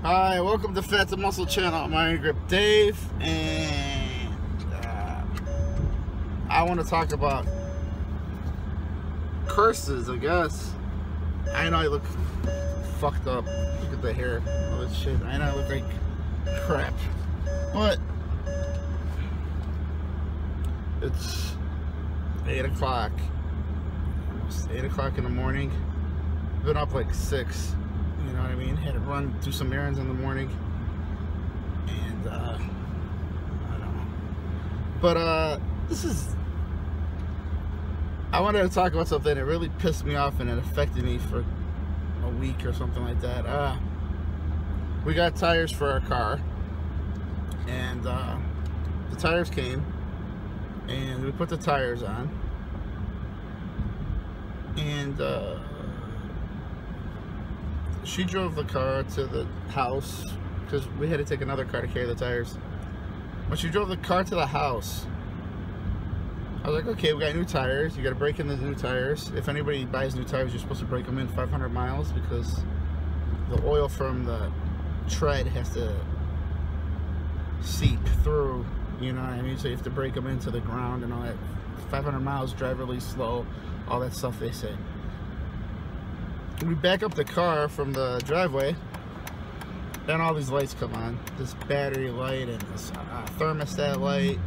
Hi, welcome to Fat to Muscle Channel. I'm Iron Grip Dave, and I want to talk about curses, I guess. I know I look fucked up. Look at the hair, all this shit. I know I look like crap, but it's 8 o'clock. It's 8 o'clock in the morning. I've been up like 6. You know what I mean? Had to run, do some errands in the morning. And, I don't know. But, I wanted to talk about something that really pissed me off and it affected me for a week or something like that. We got tires for our car. And, the tires came. And we put the tires on. And, she drove the car to the house because we had to take another car to carry the tires. When she drove the car to the house, I was like, okay, we got new tires. You got to break in the new tires. If anybody buys new tires, you're supposed to break them in 500 miles because the oil from the tread has to seep through, you know what I mean? So you have to break them into the ground and all that. 500 miles, drive really slow, all that stuff they say. We back up the car from the driveway, and all these lights come on. This battery light and this thermostat light,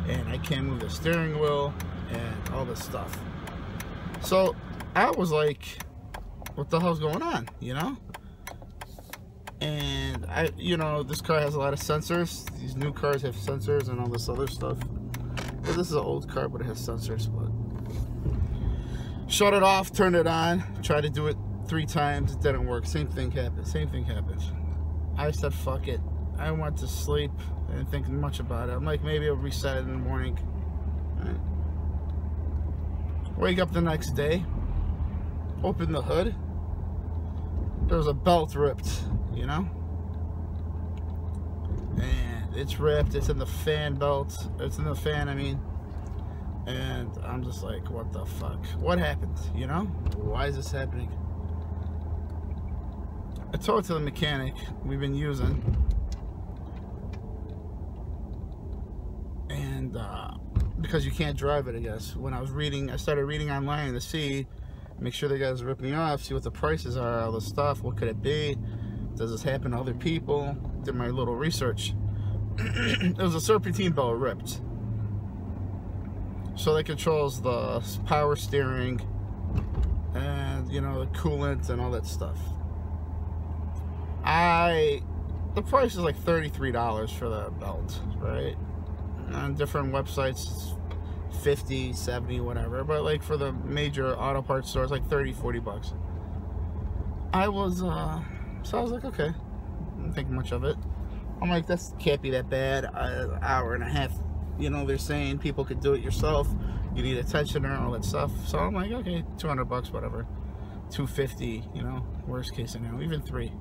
and I can't move the steering wheel, and all this stuff. So I was like, what the hell's going on, you know? And this car has a lot of sensors. These new cars have sensors and all this other stuff. Well, this is an old car, but it has sensors. But shut it off, turned it on, tried to do it 3 times, it didn't work. Same thing happened. I said fuck it. I went to sleep. I didn't think much about it. I'm like, maybe I'll reset it in the morning. Right. Wake up the next day, open the hood, there was a belt ripped, you know, and it's ripped. It's in the fan belt. It's in the fan, I mean. And I'm just like, what the fuck? What happened, you know? Why is this happening? I told it to the mechanic we've been using, and because you can't drive it, I guess. When I started reading online to see, make sure the guys rip me off, see what the prices are, all the stuff, what could it be, does this happen to other people? Did my little research. It was a serpentine belt ripped, so that controls the power steering and the coolant and all that stuff. The price is like $33 for that belt, right? On different websites, it's 50, 70, whatever. But like for the major auto parts stores, like 30, 40 bucks. So I was like, okay. I didn't think much of it. I'm like, that can't be that bad. An hour and a half, they're saying people could do it yourself. You need a tensioner and all that stuff. So I'm like, okay, 200 bucks, whatever. 250, worst case scenario, even 3.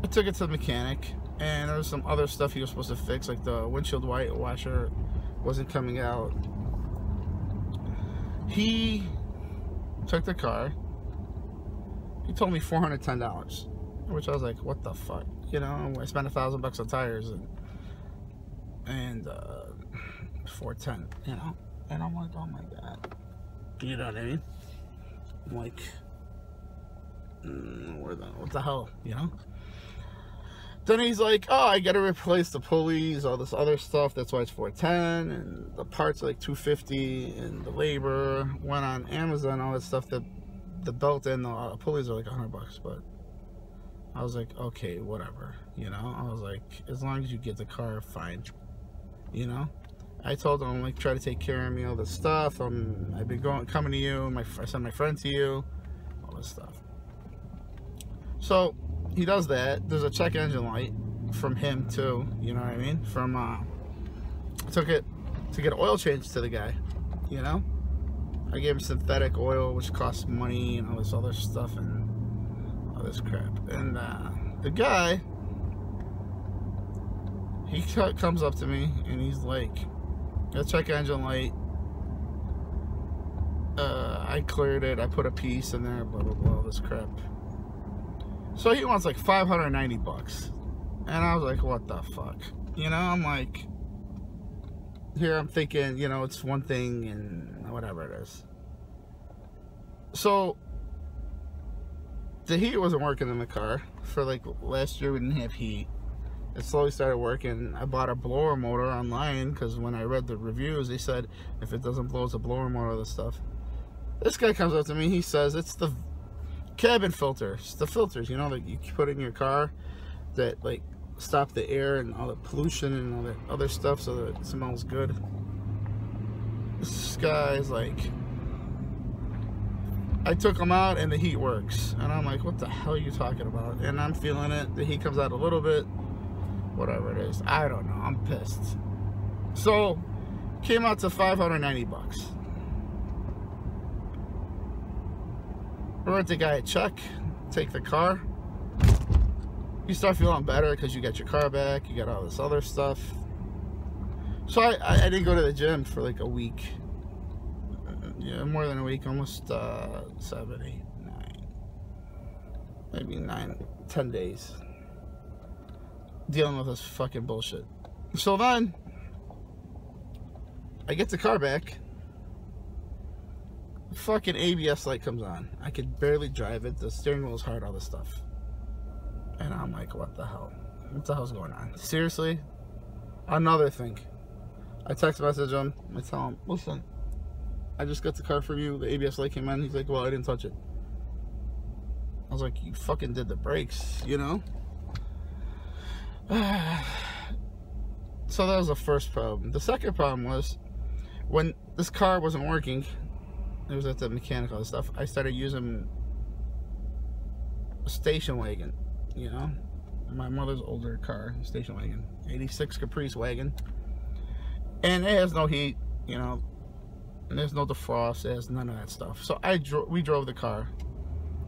I took it to the mechanic, and there was some other stuff he was supposed to fix, like the windshield white washer wasn't coming out. He took the car. He told me $410, which I was like, what the fuck? I spent $1,000 on tires and 410, and I'm like, oh my god, you know what I mean? I'm like, what the hell, Then he's like, oh, I gotta replace the pulleys, all this other stuff, that's why it's $410, and the parts are like $250, and the labor. Went on Amazon, all that stuff, that the belt and the pulleys are like $100, but I was like, okay, whatever, I was like, as long as you get the car, fine, I told him, like, try to take care of me, all this stuff, I've been coming to you, I sent my friend to you, all this stuff. So he does that. There's a check engine light from him too, you know what I mean? From I took it to get oil change to the guy, I gave him synthetic oil, which costs money and all this other stuff and all this crap. And the guy, he comes up to me and he's like, that check engine light, I cleared it, I put a piece in there, blah blah blah, all this crap. So he wants like 590 bucks. And I was like, what the fuck? You know, I'm like, here I'm thinking, you know, it's one thing and whatever it is. So the heat wasn't working in the car for like last year. We didn't have heat. It slowly started working. I bought a blower motor online because when I read the reviews, they said if it doesn't blow, it's a blower motor, this stuff. This guy comes up to me, he says it's the cabin filter. It's the filters, you know, that you put in your car that like stop the air and all the pollution and all that other stuff so that it smells good. This guy's like, I took them out and the heat works. And I'm like, what the hell are you talking about? And I'm feeling it. The heat comes out a little bit. Whatever it is. I don't know. I'm pissed. So, came out to 590 bucks. Wrote the guy a check. Take the car. You start feeling better because you got your car back. You got all this other stuff. So I didn't go to the gym for like a week. Yeah, more than a week. Almost 7, 8, 9. Maybe 9, 10 days. Dealing with this fucking bullshit. So then I get the car back. The fucking ABS light comes on. I could barely drive it. The steering wheel is hard, all this stuff. And I'm like, what the hell? What the hell's going on? Seriously? Another thing. I text message him. I tell him, listen, I just got the car from you. The ABS light came on. He's like, well, I didn't touch it. I was like, you fucking did the brakes, you know? So that was the first problem. The second problem was when this car wasn't working, it was at the mechanical and stuff, I started using a station wagon, you know, my mother's older car, station wagon, 86 Caprice wagon, and it has no heat, you know, and there's no defrost, it has none of that stuff. So we drove the car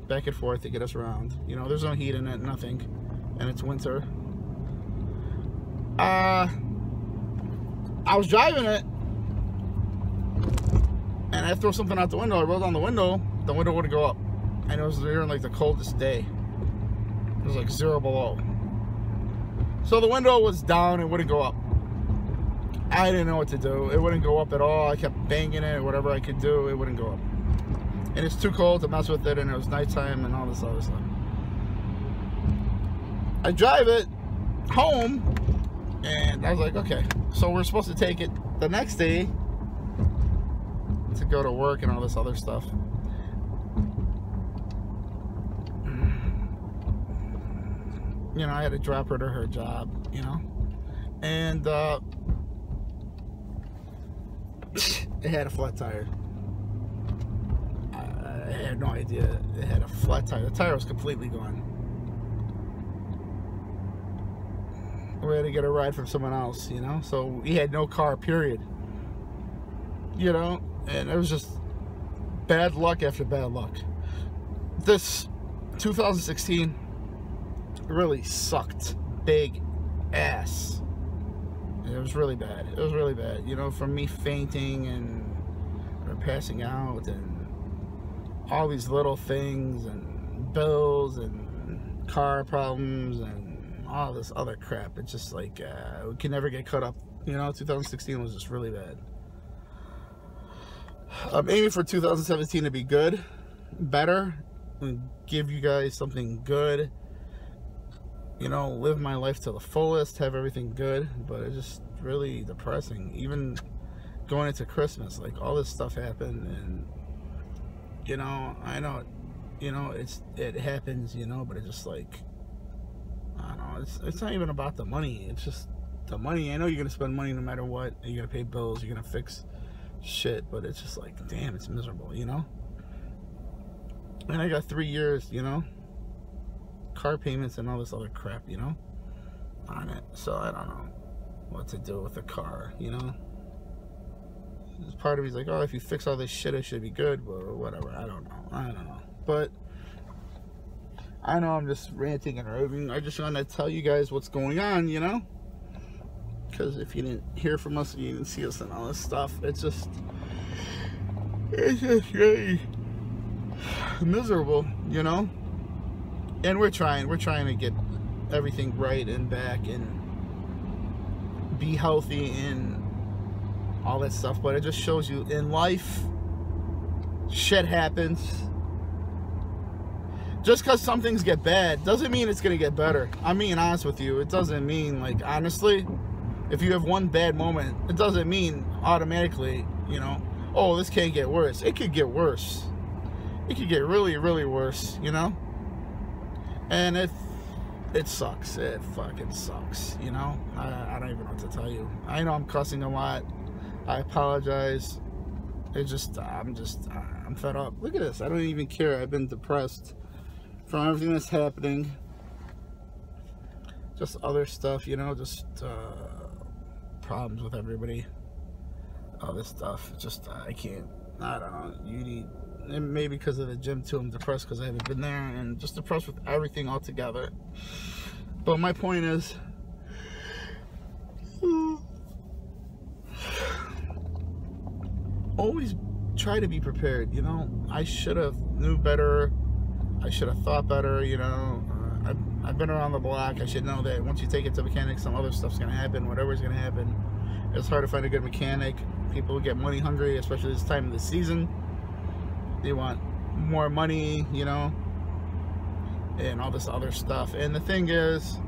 back and forth to get us around, you know, there's no heat in it, nothing, and it's winter. I was driving it and I throw something out the window. I rolled down the window wouldn't go up, and it was during like the coldest day. It was like 0 below, so the window was down and wouldn't go up. I didn't know what to do. It wouldn't go up at all. I kept banging it, whatever I could do, it wouldn't go up, and it's too cold to mess with it, and it was nighttime and all this other stuff. I drive it home and I was like, okay, so we're supposed to take it the next day to go to work and all this other stuff. You know, I had to drop her to her job, you know, and it had a flat tire. I had no idea it had a flat tire. The tire was completely gone. We had to get a ride from someone else, you know, so we had no car, period, you know, and it was just bad luck after bad luck. This 2016 really sucked big ass. It was really bad. It was really bad, you know, from me fainting and passing out and all these little things and bills and car problems and all this other crap. It's just like we can never get caught up, you know. 2016 was just really bad. I'm aiming for 2017 to be good, better, and give you guys something good, you know, live my life to the fullest, have everything good. But it's just really depressing. Even going into Christmas, like all this stuff happened, and you know, I know it, you know, it happens, you know, but it's just like, I don't know, it's not even about the money. It's just the money. I know you're gonna spend money no matter what. You're gonna pay bills, you're gonna fix shit, but it's just like, damn, it's miserable, you know. And I got 3 years, you know, car payments and all this other crap, you know, on it. So I don't know what to do with the car, you know. Part of me's like, oh, if you fix all this shit, it should be good, but whatever. I don't know. But I know I'm just ranting and raving. I just want to tell you guys what's going on, you know, because if you didn't hear from us, you didn't see us and all this stuff, it's just really miserable, you know. And we're trying to get everything right and back and be healthy and all that stuff. But it just shows you in life, shit happens. Just because some things get bad doesn't mean it's going to get better. I'm being honest with you. It doesn't mean, like, honestly, if you have one bad moment, it doesn't mean automatically, you know, oh, this can't get worse. It could get worse. It could get really, really worse, you know? And it sucks. It fucking sucks, you know? I don't even know what to tell you. I know I'm cussing a lot. I apologize. It's just, I'm fed up. Look at this. I don't even care. I've been depressed from everything that's happening. Just other stuff, you know, just problems with everybody. All this stuff. Just, I can't, I don't know. You need, and maybe because of the gym too, I'm depressed because I haven't been there, and just depressed with everything altogether. But my point is, always try to be prepared, you know? I should have knew better. I should have thought better, you know? I've been around the block. I should know that once you take it to mechanics, some other stuff's going to happen. Whatever's going to happen. It's hard to find a good mechanic. People get money hungry, especially this time of the season. They want more money, you know? And all this other stuff. And the thing is,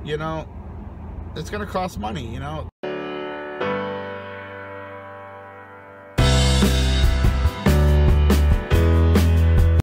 you know, it's going to cost money, you know?